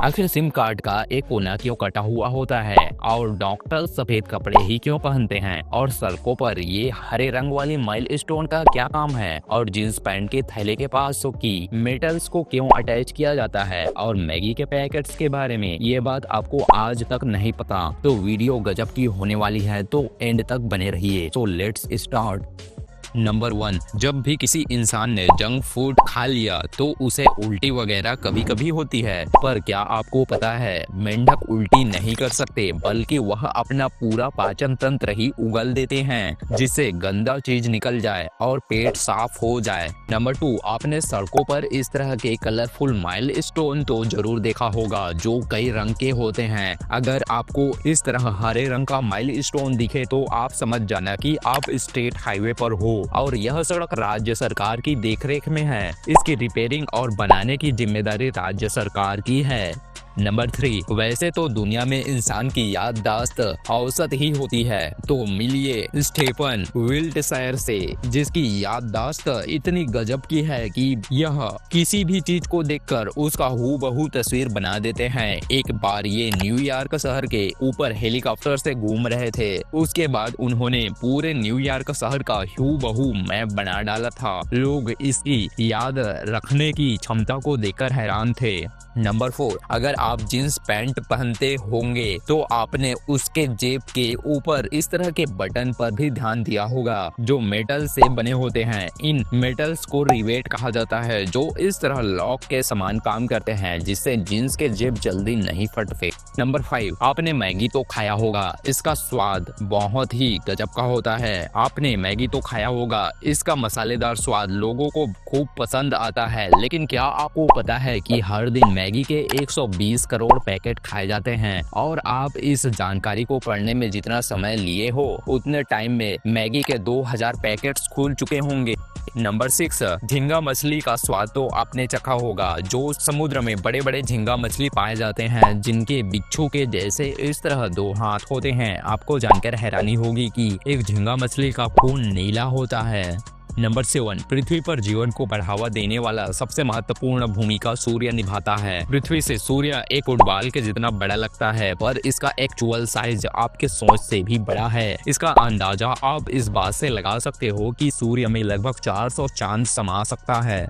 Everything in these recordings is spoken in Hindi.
आखिर सिम कार्ड का एक कोना क्यों कटा हुआ होता है और डॉक्टर सफेद कपड़े ही क्यों पहनते हैं और सड़कों पर ये हरे रंग वाली माइलस्टोन का क्या काम है और जींस पैंट के थैले के पास की मेटल्स को क्यों अटैच किया जाता है और मैगी के पैकेट्स के बारे में ये बात आपको आज तक नहीं पता तो वीडियो गजब की होने वाली है, तो एंड तक बने रहिए। So let's start. नंबर 1, जब भी किसी इंसान ने जंक फूड खा लिया तो उसे उल्टी वगैरह कभी कभी होती है, पर क्या आपको पता है मेंढक उल्टी नहीं कर सकते बल्कि वह अपना पूरा पाचन तंत्र ही उगल देते हैं जिससे गंदा चीज निकल जाए और पेट साफ हो जाए। नंबर 2, आपने सड़कों पर इस तरह के कलरफुल माइलस्टोन तो जरूर देखा होगा जो कई रंग के होते हैं। अगर आपको इस तरह हरे रंग का माइलस्टोन दिखे तो आप समझ जाना कि आप स्टेट हाईवे पर हो और यह सड़क राज्य सरकार की देखरेख में है। इसकी रिपेयरिंग और बनाने की जिम्मेदारी राज्य सरकार की है। नंबर 3, वैसे तो दुनिया में इंसान की याददाश्त औसत ही होती है, तो मिलिए स्टेफन विल्टशायर से जिसकी याददाश्त इतनी गजब की है कि यह किसी भी चीज को देखकर उसका हूबहू तस्वीर बना देते हैं। एक बार ये न्यूयॉर्क शहर के ऊपर हेलीकॉप्टर से घूम रहे थे, उसके बाद उन्होंने पूरे न्यूयॉर्क शहर का हूबहू मैप बना डाला था। लोग इसकी याद रखने की क्षमता को देखकर हैरान थे। नंबर 4, अगर आप जींस पैंट पहनते होंगे तो आपने उसके जेब के ऊपर इस तरह के बटन पर भी ध्यान दिया होगा जो मेटल से बने होते हैं। इन मेटल्स को रिवेट कहा जाता है जो इस तरह लॉक के समान काम करते हैं जिससे जींस के जेब जल्दी नहीं फटते। नंबर 5, आपने मैगी तो खाया होगा, इसका स्वाद बहुत ही गजब का होता है। आपने मैगी तो खाया होगा, इसका मसालेदार स्वाद लोगों को खूब पसंद आता है, लेकिन क्या आपको पता है कि हर दिन मैगी के 120 करोड़ पैकेट खाए जाते हैं और आप इस जानकारी को पढ़ने में जितना समय लिए हो उतने टाइम में मैगी के 2000 पैकेट्स खुल चुके होंगे। नंबर 6, झींगा मछली का स्वाद तो आपने चखा होगा। जो समुद्र में बड़े बड़े झींगा मछली पाए जाते हैं जिनके बिच्छू के जैसे इस तरह 2 हाथ होते हैं। आपको जानकर हैरानी होगी कि एक झींगा मछली का खून नीला होता है। नंबर 7, पृथ्वी पर जीवन को बढ़ावा देने वाला सबसे महत्वपूर्ण भूमिका सूर्य निभाता है। पृथ्वी से सूर्य एक फुटबॉल के जितना बड़ा लगता है, पर इसका एक्चुअल साइज आपके सोच से भी बड़ा है। इसका अंदाजा आप इस बात से लगा सकते हो कि सूर्य में लगभग 400 चांद समा सकता है।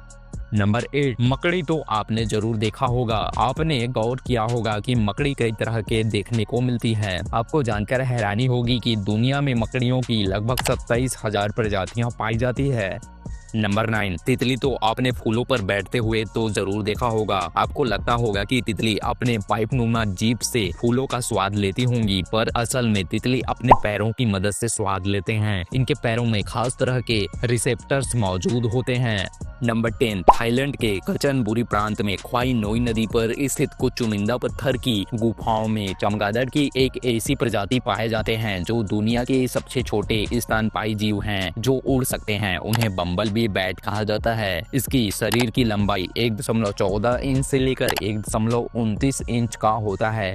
नंबर 8, मकड़ी तो आपने जरूर देखा होगा। आपने गौर किया होगा कि मकड़ी कई तरह के देखने को मिलती है। आपको जानकर हैरानी होगी कि दुनिया में मकड़ियों की लगभग 27,000 प्रजातियां पाई जाती है। नंबर 9, तितली तो आपने फूलों पर बैठते हुए तो जरूर देखा होगा। आपको लगता होगा कि तितली अपने पाइप नुमा जीभ से फूलों का स्वाद लेती होंगी, पर असल में तितली अपने पैरों की मदद से स्वाद लेते हैं। इनके पैरों में खास तरह के रिसेप्टर्स मौजूद होते हैं। नंबर 10, थाईलैंड के कचनबुरी प्रांत में ख्वाई नोई नदी पर स्थित कुछ चुनिंदा पत्थर की गुफाओं में चमगादड़ की एक ऐसी प्रजाति पाए जाते हैं जो दुनिया के सबसे छोटे स्तनपायी जीव हैं जो उड़ सकते हैं। उन्हें बम्बल बी बैट कहा जाता है। इसकी शरीर की लंबाई 1.14 इंच से लेकर 1.29 इंच का होता है।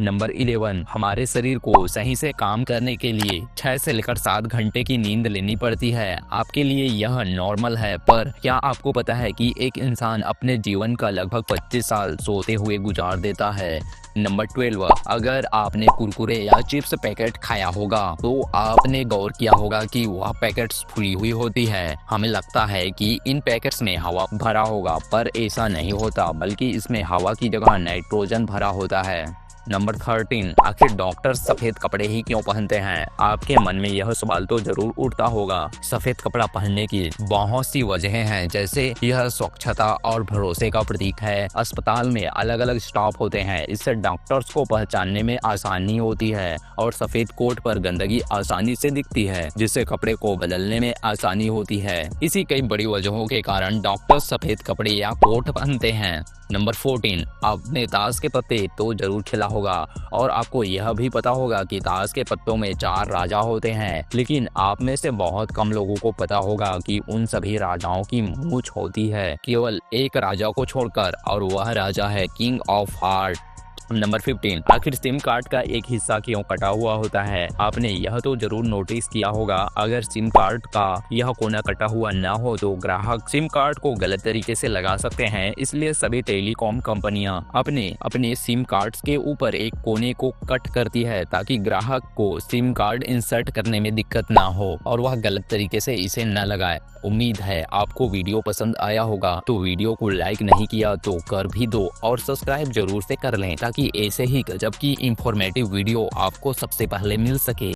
नंबर 11, हमारे शरीर को सही से काम करने के लिए 6 से लेकर 7 घंटे की नींद लेनी पड़ती है। आपके लिए यह नॉर्मल है, पर क्या आपको पता है कि एक इंसान अपने जीवन का लगभग 25 साल सोते हुए गुजार देता है। नंबर 12, अगर आपने कुरकुरे या चिप्स पैकेट खाया होगा तो आपने गौर किया होगा कि वह पैकेट्स फुली हुई होती है। हमें लगता है कि इन पैकेट्स में हवा भरा होगा, पर ऐसा नहीं होता, बल्कि इसमें हवा की जगह नाइट्रोजन भरा होता है। नंबर 13, आखिर डॉक्टर सफेद कपड़े ही क्यों पहनते हैं? आपके मन में यह सवाल तो जरूर उठता होगा। सफेद कपड़ा पहनने की बहुत सी वजहें हैं, जैसे यह स्वच्छता और भरोसे का प्रतीक है। अस्पताल में अलग अलग स्टाफ होते हैं, इससे डॉक्टर्स को पहचानने में आसानी होती है और सफेद कोट पर गंदगी आसानी से दिखती है जिससे कपड़े को बदलने में आसानी होती है। इसी कई बड़ी वजहों के कारण डॉक्टर सफेद कपड़े या कोट पहनते हैं। नंबर 14, आपने ताश के पत्ते तो जरूर खेला होगा और आपको यह भी पता होगा कि ताश के पत्तों में 4 राजा होते हैं, लेकिन आप में से बहुत कम लोगों को पता होगा कि उन सभी राजाओं की मूंछ होती है केवल एक राजा को छोड़कर, और वह राजा है किंग ऑफ हार्ट। नंबर 15, आखिर सिम कार्ड का एक हिस्सा क्यों कटा हुआ होता है? आपने यह तो जरूर नोटिस किया होगा, अगर सिम कार्ड का यह कोना कटा हुआ ना हो तो ग्राहक सिम कार्ड को गलत तरीके से लगा सकते हैं। इसलिए सभी टेलीकॉम कंपनियां अपने सिम कार्ड्स के ऊपर एक कोने को कट करती है ताकि ग्राहक को सिम कार्ड इंसर्ट करने में दिक्कत ना हो और वह गलत तरीके से इसे न लगाए। उम्मीद है आपको वीडियो पसंद आया होगा, तो वीडियो को लाइक नहीं किया तो कर भी दो और सब्सक्राइब जरूर से कर लें ताकि ऐसे ही गजब की इंफॉर्मेटिव वीडियो आपको सबसे पहले मिल सके।